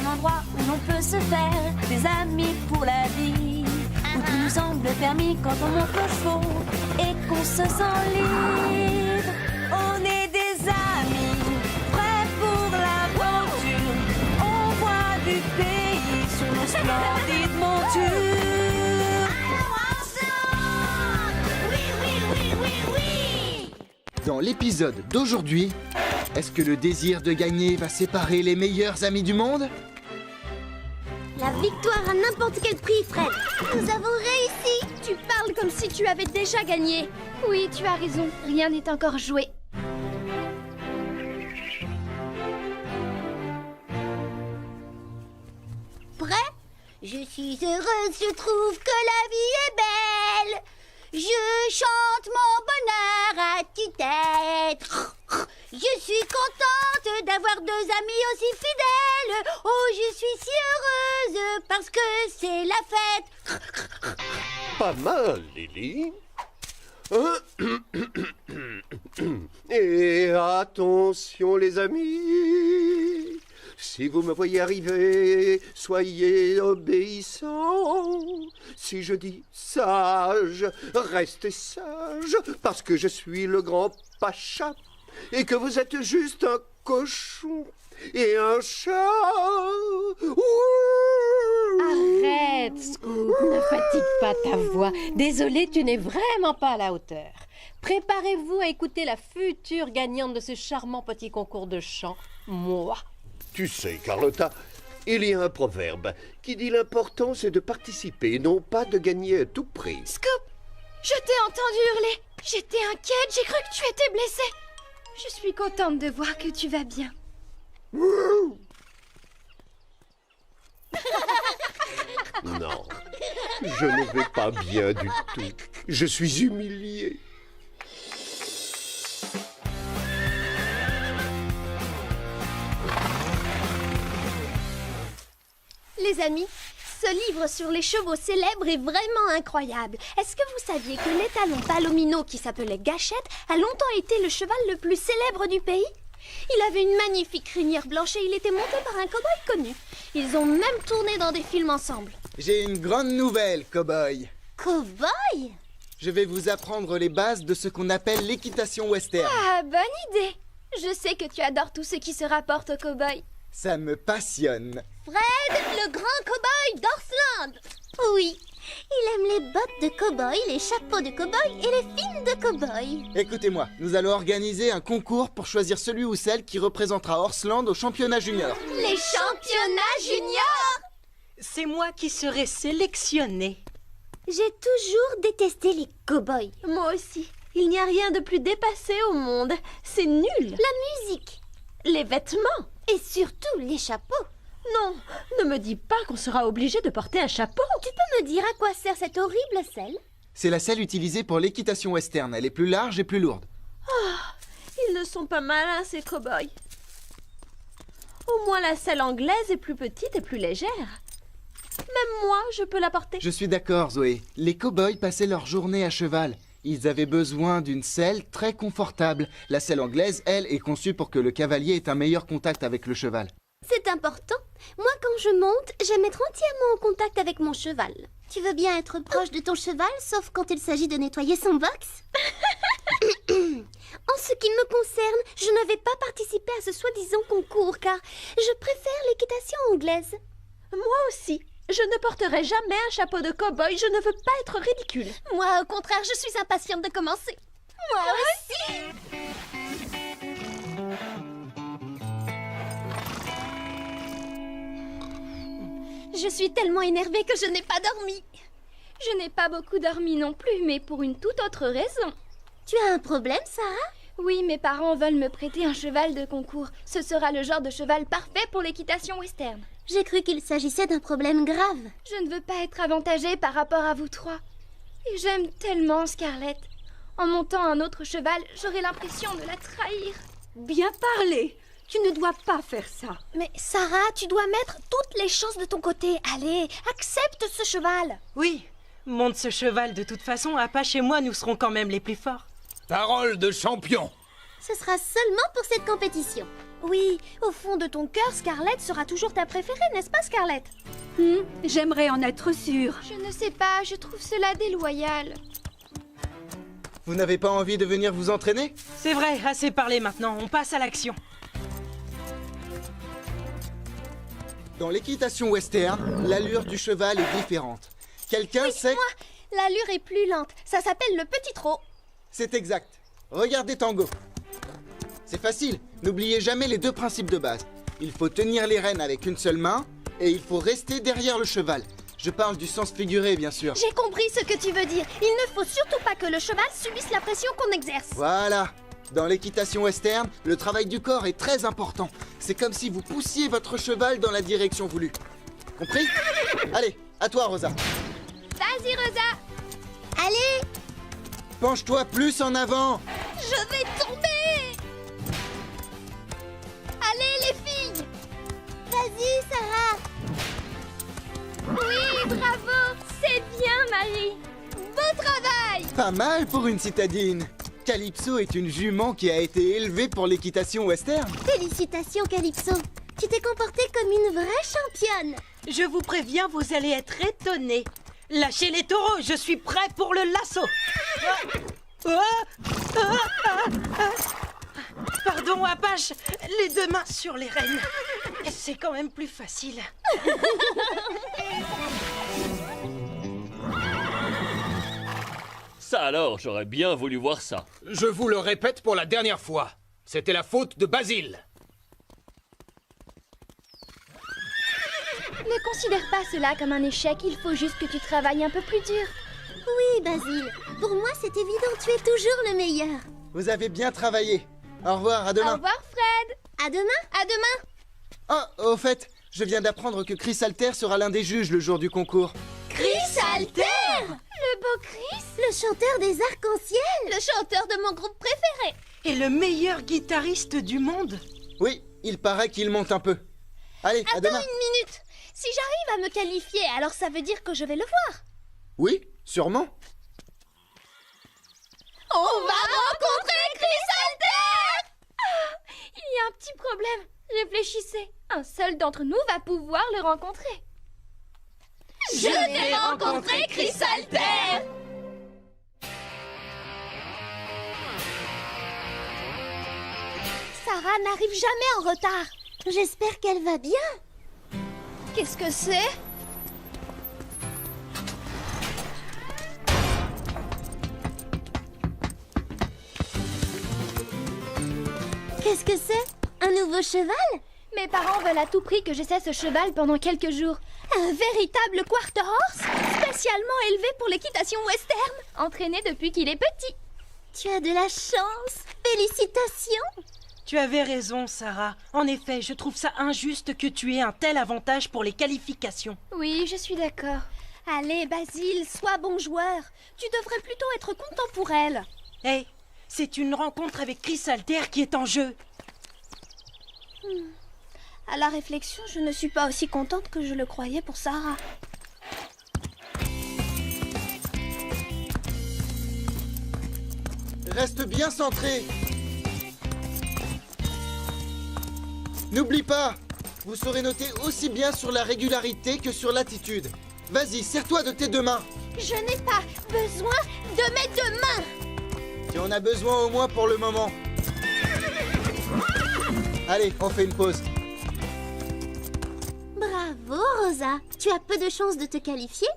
un endroit où l'on peut se faire des amis pour la vie, où tout nous semble permis quand on monte aux chevaux et qu'on se sent libre. On est des amis, prêts pour l'aventure. On voit du pays sur nos splendides montures. Alors ensemble, oui, oui, oui, oui, oui. Dans l'épisode d'aujourd'hui, est-ce que le désir de gagner va séparer les meilleurs amis du monde? La victoire à n'importe quel prix, Fred. Nous avons réussi. Tu parles comme si tu avais déjà gagné. Oui, tu as raison. Rien n'est encore joué. Prêt? Je suis heureuse, je trouve que la vie est belle. Je chante mon bonheur à tue-tête. Je suis contente d'avoir 2 amis aussi fidèles. Oh, je suis si heureuse parce que c'est la fête. Pas mal, Lily. Et attention, les amis. Si vous me voyez arriver, soyez obéissants. Si je dis sage, restez sage, parce que je suis le grand pacha et que vous êtes juste un cochon et un chat. Arrête, Scoop, ne fatigue pas ta voix. Désolée, tu n'es vraiment pas à la hauteur. Préparez-vous à écouter la future gagnante de ce charmant petit concours de chant, moi. Tu sais, Carlotta, il y a un proverbe qui dit l'important c'est de participer, non pas de gagner à tout prix. Scoop, je t'ai entendu hurler. J'étais inquiète, j'ai cru que tu étais blessé. Je suis contente de voir que tu vas bien. Non, je ne vais pas bien du tout. Je suis humilié. Les amis, ce livre sur les chevaux célèbres est vraiment incroyable. Est-ce que vous saviez que l'étalon palomino qui s'appelait Gâchette a longtemps été le cheval le plus célèbre du pays? Il avait une magnifique crinière blanche et il était monté par un cow-boy connu. Ils ont même tourné dans des films ensemble. J'ai une grande nouvelle, cow-boy. Cow-boy? Je vais vous apprendre les bases de ce qu'on appelle l'équitation western. Ah, bonne idée. Je sais que tu adores tout ce qui se rapporte au cow-boy. Ça me passionne. Fred, le grand cow-boy d'Orsland. Oui, il aime les bottes de cow-boy, les chapeaux de cow-boy et les films de cow-boy. Écoutez-moi, nous allons organiser un concours pour choisir celui ou celle qui représentera Orsland au championnat junior. Les championnats juniors? C'est moi qui serai sélectionnée. J'ai toujours détesté les cow-boys. Moi aussi. Il n'y a rien de plus dépassé au monde. C'est nul. La musique. Les vêtements. Et surtout les chapeaux. Non, ne me dis pas qu'on sera obligé de porter un chapeau. Tu peux me dire à quoi sert cette horrible selle? C'est la selle utilisée pour l'équitation western. Elle est plus large et plus lourde. Ils ne sont pas malins, ces cow-boys. Au moins la selle anglaise est plus petite et plus légère. Même moi, je peux la porter. Je suis d'accord, Zoé. Les cow-boys passaient leur journée à cheval. Ils avaient besoin d'une selle très confortable. La selle anglaise, elle, est conçue pour que le cavalier ait un meilleur contact avec le cheval. C'est important. Moi, quand je monte, j'aime être entièrement en contact avec mon cheval. Tu veux bien être proche de ton cheval, sauf quand il s'agit de nettoyer son box? En ce qui me concerne, je ne vais pas participer à ce soi-disant concours, car je préfère l'équitation anglaise. Moi aussi. Je ne porterai jamais un chapeau de cow-boy. Je ne veux pas être ridicule. Moi, au contraire, je suis impatiente de commencer. Moi aussi. Je suis tellement énervée que je n'ai pas dormi. Je n'ai pas beaucoup dormi non plus, mais pour une toute autre raison. Tu as un problème, Sarah? Oui, mes parents veulent me prêter un cheval de concours. Ce sera le genre de cheval parfait pour l'équitation western. J'ai cru qu'il s'agissait d'un problème grave. Je ne veux pas être avantagée par rapport à vous trois. Et j'aime tellement Scarlett. En montant un autre cheval, j'aurai l'impression de la trahir. Bien parlé. Tu ne dois pas faire ça. Mais Sarah, tu dois mettre toutes les chances de ton côté. Allez, accepte ce cheval. Oui, monte ce cheval. De toute façon, à pas chez moi, nous serons quand même les plus forts. Parole de champion. Ce sera seulement pour cette compétition. Oui, au fond de ton cœur, Scarlett sera toujours ta préférée, n'est-ce pas, Scarlett? J'aimerais en être sûre. Je ne sais pas, je trouve cela déloyal. Vous n'avez pas envie de venir vous entraîner? C'est vrai, assez parlé maintenant, on passe à l'action. Dans l'équitation western, l'allure du cheval est différente. Quelqu'un sait... L'allure est plus lente, ça s'appelle le petit trot. C'est exact. Regardez Tango. C'est facile, n'oubliez jamais les deux principes de base. Il faut tenir les rênes avec une seule main et il faut rester derrière le cheval. Je parle du sens figuré, bien sûr. J'ai compris ce que tu veux dire. Il ne faut surtout pas que le cheval subisse la pression qu'on exerce. Voilà. Dans l'équitation western, le travail du corps est très important. C'est comme si vous poussiez votre cheval dans la direction voulue. Compris? Allez, à toi, Rosa. Vas-y, Rosa. Allez, Penche-toi plus en avant. je vais tomber. Allez, les filles. Vas-y, Sarah. Oui, bravo. C'est bien, Marie. Beau travail. Pas mal pour une citadine. Calypso est une jument qui a été élevée pour l'équitation western. Félicitations, Calypso. Tu t'es comportée comme une vraie championne. Je vous préviens, vous allez être étonnés. Lâchez les taureaux, je suis prêt pour le lasso. Pardon, Apache, les deux mains sur les rênes. C'est quand même plus facile. Ça alors, j'aurais bien voulu voir ça. Je vous le répète pour la dernière fois. C'était la faute de Basile. Ne considère pas cela comme un échec, il faut juste que tu travailles un peu plus dur. Oui, Basile. Pour moi, c'est évident, tu es toujours le meilleur. Vous avez bien travaillé. Au revoir, à Au demain. revoir, Fred. À demain. À demain. Oh, au fait, je viens d'apprendre que Chris Alter sera l'un des juges le jour du concours. Chris Alter. Le beau Chris. Le chanteur des arcs-en-ciel. Le chanteur de mon groupe préféré. Et le meilleur guitariste du monde. Oui, il paraît qu'il monte un peu. Allez, à Attends demain. une minute. Si j'arrive à me qualifier, alors ça veut dire que je vais le voir. Oui, sûrement. On va rencontrer Chris Alter. Il y a un petit problème. Réfléchissez. Un seul d'entre nous va pouvoir le rencontrer. Je vais rencontrer Chris Alter. Sarah n'arrive jamais en retard. J'espère qu'elle va bien. Qu'est-ce que c'est? Qu'est-ce que c'est? Un nouveau cheval? Mes parents veulent à tout prix que j'essaie ce cheval pendant quelques jours. Un véritable quarter horse, spécialement élevé pour l'équitation western, entraîné depuis qu'il est petit. Tu as de la chance. Félicitations. Tu avais raison, Sarah. En effet, je trouve ça injuste que tu aies un tel avantage pour les qualifications. Oui, je suis d'accord. Allez, Basile, sois bon joueur. Tu devrais plutôt être content pour elle. Hey, c'est une rencontre avec Chris Alter qui est en jeu. À la réflexion, je ne suis pas aussi contente que je le croyais pour Sarah. Reste bien centré. N'oublie pas, vous saurez noter aussi bien sur la régularité que sur l'attitude. Vas-y, serre-toi de tes deux mains. Je n'ai pas besoin de mes deux mains. Tu en as besoin au moins pour le moment. Allez, on fait une pause. Bravo, Rosa. Tu as peu de chances de te qualifier,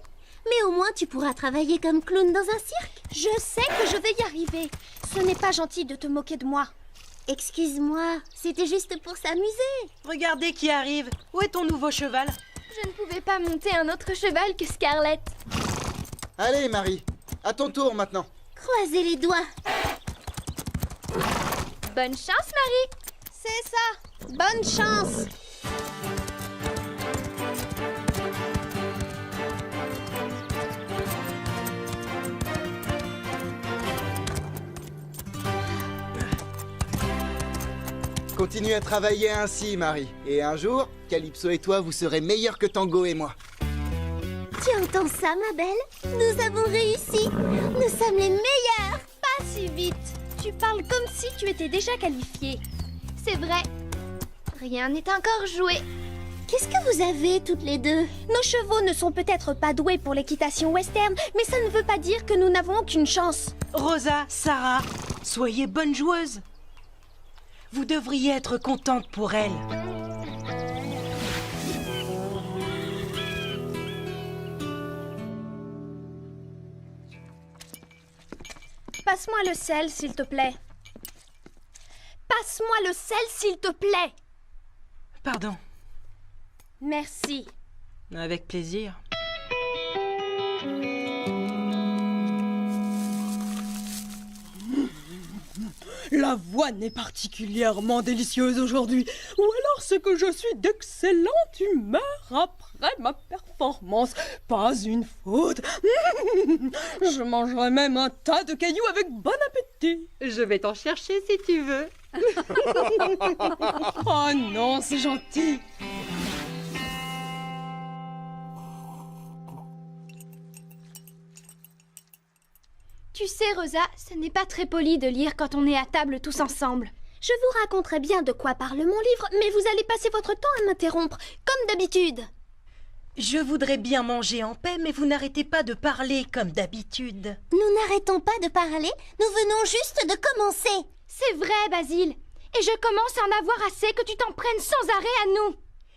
mais au moins tu pourras travailler comme clown dans un cirque. Je sais que je vais y arriver. Ce n'est pas gentil de te moquer de moi. Excuse-moi, c'était juste pour s'amuser. Regardez qui arrive. Où est ton nouveau cheval? Je ne pouvais pas monter un autre cheval que Scarlett. Allez, Marie, à ton tour maintenant. Croisez les doigts. Bonne chance, Marie. C'est ça. Bonne chance. Continuez à travailler ainsi, Marie. Et un jour, Calypso et toi, vous serez meilleurs que Tango et moi. Tu entends ça, ma belle? Nous avons réussi. Nous sommes les meilleurs. Pas si vite. Tu parles comme si tu étais déjà qualifiée. C'est vrai. Rien n'est encore joué. Qu'est-ce que vous avez toutes les deux? Nos chevaux ne sont peut-être pas doués pour l'équitation western, mais ça ne veut pas dire que nous n'avons aucune chance. Rosa, Sarah, soyez bonnes joueuses. Vous devriez être contente pour elle. Passe-moi le sel, s'il te plaît. Passe-moi le sel, s'il te plaît. Pardon. Merci. Avec plaisir. L'avoine est particulièrement délicieuse aujourd'hui. Ou alors c'est que je suis d'excellente humeur après ma performance. Pas une faute. Je mangerai même un tas de cailloux avec bon appétit. Je vais t'en chercher si tu veux. Oh non, c'est gentil. Tu sais, Rosa, ce n'est pas très poli de lire quand on est à table tous ensemble. Je vous raconterai bien de quoi parle mon livre, mais vous allez passer votre temps à m'interrompre, comme d'habitude. Je voudrais bien manger en paix, mais vous n'arrêtez pas de parler comme d'habitude. Nous n'arrêtons pas de parler, nous venons juste de commencer. C'est vrai, Basile. Et je commence à en avoir assez que tu t'en prennes sans arrêt à nous.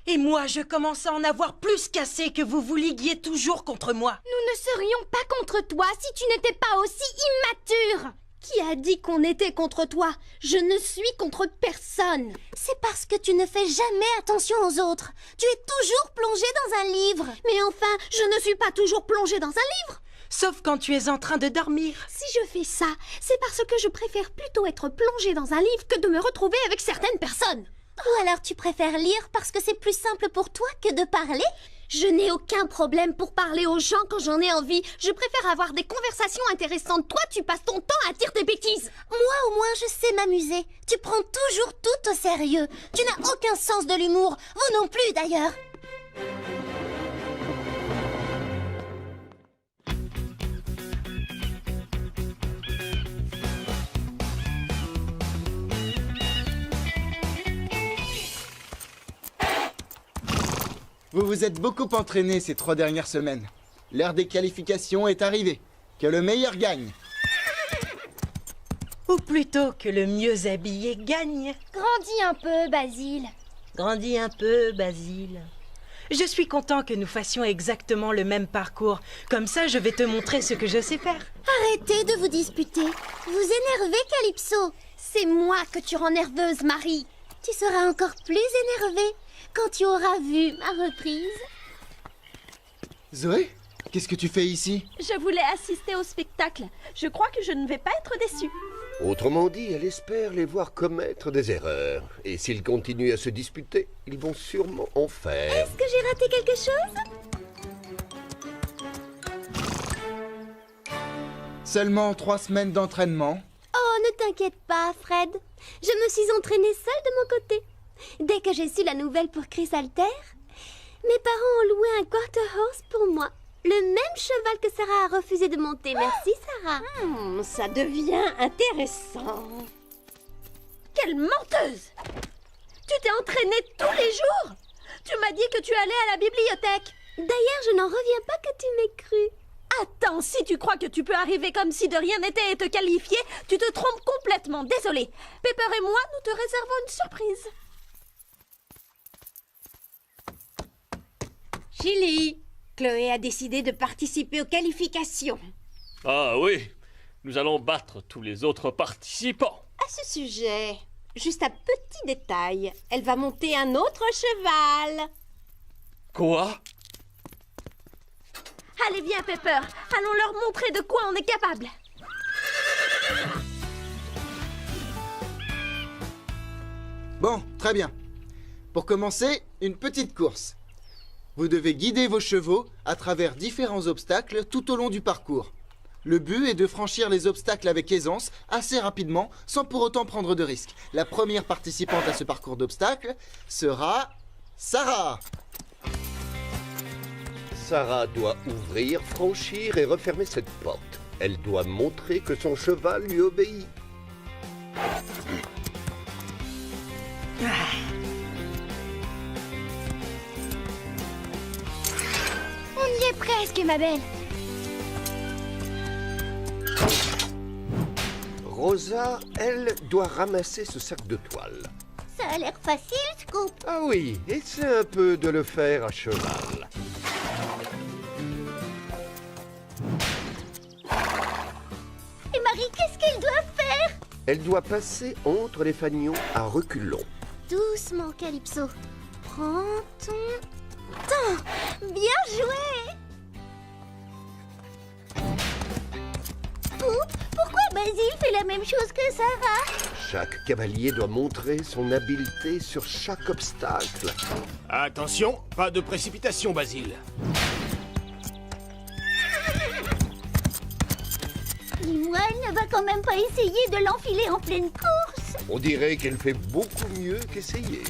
Et moi, je commence à en avoir plus qu'assez que vous vous liguiez toujours contre moi. Nous ne serions pas contre toi si tu n'étais pas aussi immature. Qui a dit qu'on était contre toi? Je ne suis contre personne. C'est parce que tu ne fais jamais attention aux autres. Tu es toujours plongé dans un livre. Mais enfin, je ne suis pas toujours plongée dans un livre. Sauf quand tu es en train de dormir. Si je fais ça, c'est parce que je préfère plutôt être plongée dans un livre que de me retrouver avec certaines personnes. Ou alors tu préfères lire parce que c'est plus simple pour toi que de parler? Je n'ai aucun problème pour parler aux gens quand j'en ai envie. Je préfère avoir des conversations intéressantes. Toi, tu passes ton temps à dire des bêtises. Moi, au moins, je sais m'amuser. Tu prends toujours tout au sérieux. Tu n'as aucun sens de l'humour. Vous non plus, d'ailleurs. Vous vous êtes beaucoup entraîné ces 3 dernières semaines. L'heure des qualifications est arrivée. Que le meilleur gagne. Ou plutôt que le mieux habillé gagne. Grandis un peu, Basile. Grandis un peu, Basile. Je suis content que nous fassions exactement le même parcours. Comme ça, je vais te montrer ce que je sais faire. Arrêtez de vous disputer. Vous énervez, Calypso. C'est moi que tu rends nerveuse, Marie. Tu seras encore plus énervée quand tu auras vu ma reprise. Zoé, qu'est-ce que tu fais ici? Je voulais assister au spectacle. Je crois que je ne vais pas être déçue. Autrement dit, elle espère les voir commettre des erreurs. Et s'ils continuent à se disputer, ils vont sûrement en faire. Est-ce que j'ai raté quelque chose? Seulement 3 semaines d'entraînement. Oh, ne t'inquiète pas, Fred. Je me suis entraînée seule de mon côté. Dès que j'ai su la nouvelle pour Chrysalter, mes parents ont loué un quarter horse pour moi. Le même cheval que Sarah a refusé de monter. Merci, Sarah. Ça devient intéressant. Quelle menteuse! Tu t'es entraînée tous les jours? Tu m'as dit que tu allais à la bibliothèque. D'ailleurs, je n'en reviens pas que tu m'aies cru. Attends, si tu crois que tu peux arriver comme si de rien n'était et te qualifier, tu te trompes complètement. Désolée. Pepper et moi, nous te réservons une surprise. Chili, Chloé a décidé de participer aux qualifications. Ah oui, nous allons battre tous les autres participants. À ce sujet, juste un petit détail, elle va monter un autre cheval. Quoi? Allez, viens, Pepper. Allons leur montrer de quoi on est capable. Bon, très bien. Pour commencer, une petite course. Vous devez guider vos chevaux à travers différents obstacles tout au long du parcours. Le but est de franchir les obstacles avec aisance, assez rapidement, sans pour autant prendre de risques. La première participante à ce parcours d'obstacles sera Sarah. Sarah doit ouvrir, franchir et refermer cette porte. Elle doit montrer que son cheval lui obéit. Presque, ma belle. Rosa, elle, doit ramasser ce sac de toile. Ça a l'air facile, Scoop. Ah oui, essaie un peu de le faire à cheval. Et Marie, qu'est-ce qu'elle doit faire? Elle doit passer entre les fanions à reculons. Doucement, Calypso. Prends ton temps. Bien joué. Scoop, pourquoi Basile fait la même chose que Sarah? Chaque cavalier doit montrer son habileté sur chaque obstacle. Attention, pas de précipitation, Basile. Dis-moi, elle ne va quand même pas essayer de l'enfiler en pleine course. On dirait qu'elle fait beaucoup mieux qu'essayer.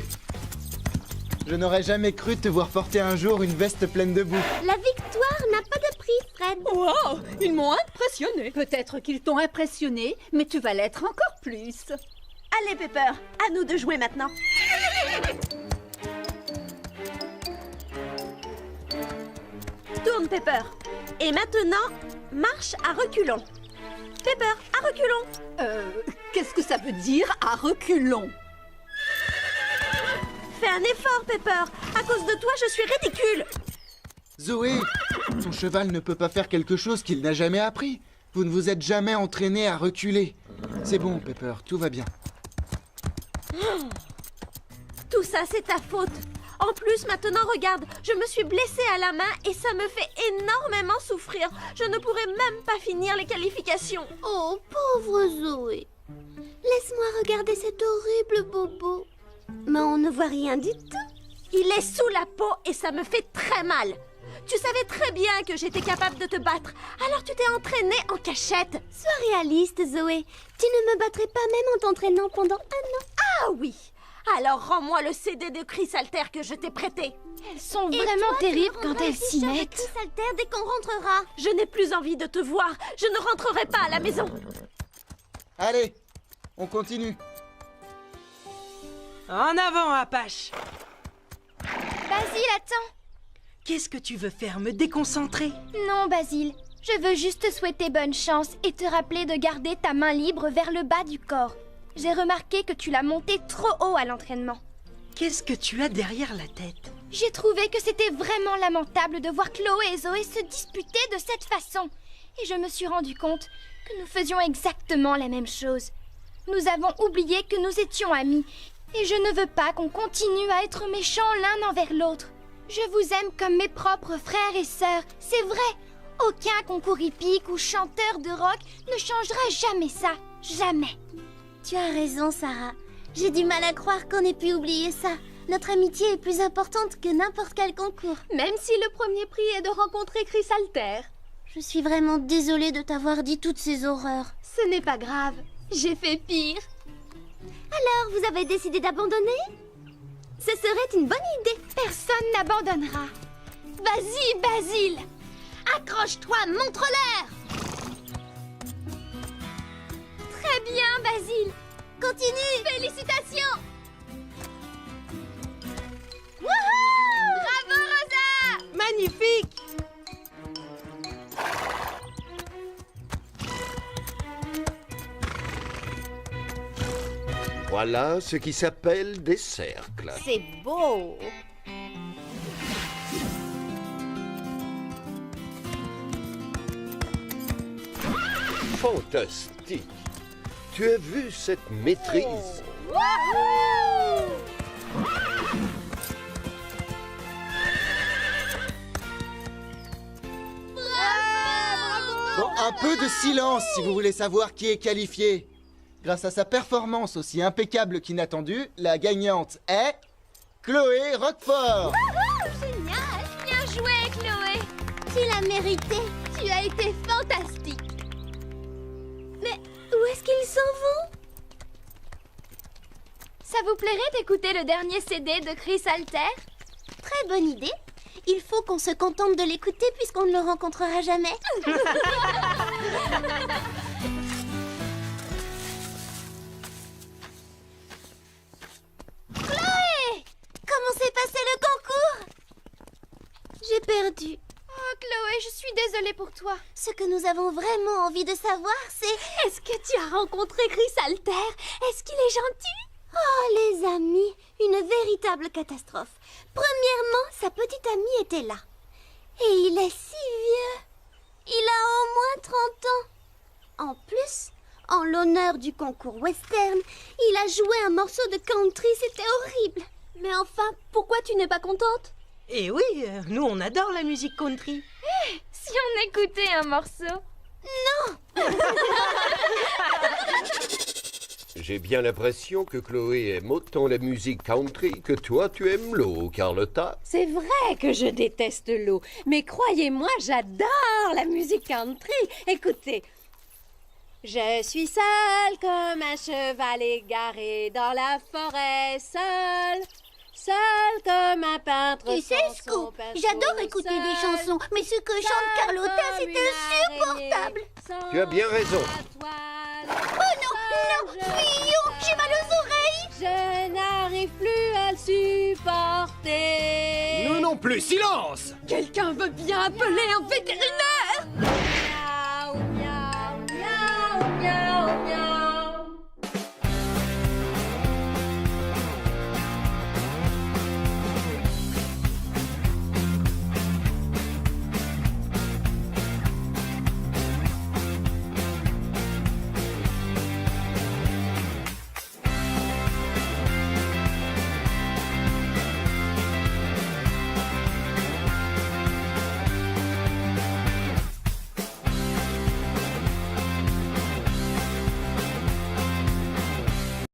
Je n'aurais jamais cru te voir porter un jour une veste pleine de boue. La victoire n'a pas de prix, Fred. Wow, ils m'ont impressionné. Peut-être qu'ils t'ont impressionné, mais tu vas l'être encore plus. Allez, Pepper, à nous de jouer maintenant. Tourne, Pepper. Et maintenant, marche à reculons. Pepper, à reculons. Qu'est-ce que ça veut dire à reculons? Fais un effort, Pepper. À cause de toi, je suis ridicule. Zoé, ton cheval ne peut pas faire quelque chose qu'il n'a jamais appris. Vous ne vous êtes jamais entraîné à reculer. C'est bon, Pepper, tout va bien. Tout ça, c'est ta faute. En plus, maintenant, regarde, je me suis blessée à la main et ça me fait énormément souffrir. Je ne pourrai même pas finir les qualifications. Oh, pauvre Zoé. Laisse-moi regarder cet horrible bobo. Mais on ne voit rien du tout. Il est sous la peau et ça me fait très mal. Tu savais très bien que j'étais capable de te battre, alors tu t'es entraînée en cachette. Sois réaliste, Zoé. Tu ne me battrais pas même en t'entraînant pendant 1 an. Ah oui. Alors rends-moi le CD de Chrysalter que je t'ai prêté. Elles sont Et vraiment toi, tu terribles me quand rendras elles le s'y t-shirt de mettent. Chrysalter dès qu'on rentrera. Je n'ai plus envie de te voir. Je ne rentrerai pas à la maison. Allez, on continue. En avant, Apache. Basile, attends. Qu'est-ce que tu veux faire, me déconcentrer? Non, Basile. Je veux juste te souhaiter bonne chance et te rappeler de garder ta main libre vers le bas du corps. J'ai remarqué que tu l'as montée trop haut à l'entraînement. Qu'est-ce que tu as derrière la tête? J'ai trouvé que c'était vraiment lamentable de voir Chloé et Zoé se disputer de cette façon. Et je me suis rendu compte que nous faisions exactement la même chose. Nous avons oublié que nous étions amis. Et je ne veux pas qu'on continue à être méchants l'un envers l'autre. Je vous aime comme mes propres frères et sœurs, c'est vrai. Aucun concours hippique ou chanteur de rock ne changera jamais ça. Jamais. Tu as raison, Sarah. J'ai du mal à croire qu'on ait pu oublier ça. Notre amitié est plus importante que n'importe quel concours. Même si le premier prix est de rencontrer Chrysalter. Je suis vraiment désolée de t'avoir dit toutes ces horreurs. Ce n'est pas grave. J'ai fait pire. Alors, vous avez décidé d'abandonner? Ce serait une bonne idée. Personne n'abandonnera. Vas-y, Basile. Accroche-toi, montre-leur. Très bien, Basile. Continue. Félicitations. Wouhou! Bravo, Rosa. Magnifique! Voilà ce qui s'appelle des cercles. C'est beau. Fantastique. Tu as vu cette maîtrise? Bon, un peu de silence si vous voulez savoir qui est qualifié. Grâce à sa performance aussi impeccable qu'inattendue, la gagnante est Chloé Roquefort. Génial. Bien joué, Chloé. Tu l'as mérité. Tu as été fantastique. Mais où est-ce qu'ils s'en vont? Ça vous plairait d'écouter le dernier CD de Chrysalter? Très bonne idée. Il faut qu'on se contente de l'écouter puisqu'on ne le rencontrera jamais. Chloé! Comment s'est passé le concours? J'ai perdu. Oh, Chloé, suis désolée pour toi. Ce que nous avons vraiment envie de savoir, c'est... Est-ce que tu as rencontré Chrysalter? Est-ce qu'il est gentil? Oh, les amis, une véritable catastrophe. Premièrement, sa petite amie était là. Et il est si vieux. Il a au moins 30 ans. En plus, en l'honneur du concours western, il a joué un morceau de country, c'était horrible. Mais enfin, pourquoi tu n'es pas contente? Et oui, nous on adore la musique country. Si on écoutait un morceau. J'ai bien l'impression que Chloé aime autant la musique country que toi tu aimes l'eau, Carlotta. C'est vrai que je déteste l'eau, mais croyez-moi, j'adore la musique country. Écoutez. Je suis seule comme un cheval égaré dans la forêt, seule comme un peintre. Tu sais, Scoop, j'adore écouter des chansons, mais ce que chante Carlotta, c'est insupportable. Tu as bien raison. Oh non, fuyons, j'ai mal aux oreilles. Je n'arrive plus à le supporter. Nous non plus, silence! Quelqu'un veut bien appeler un vétérinaire?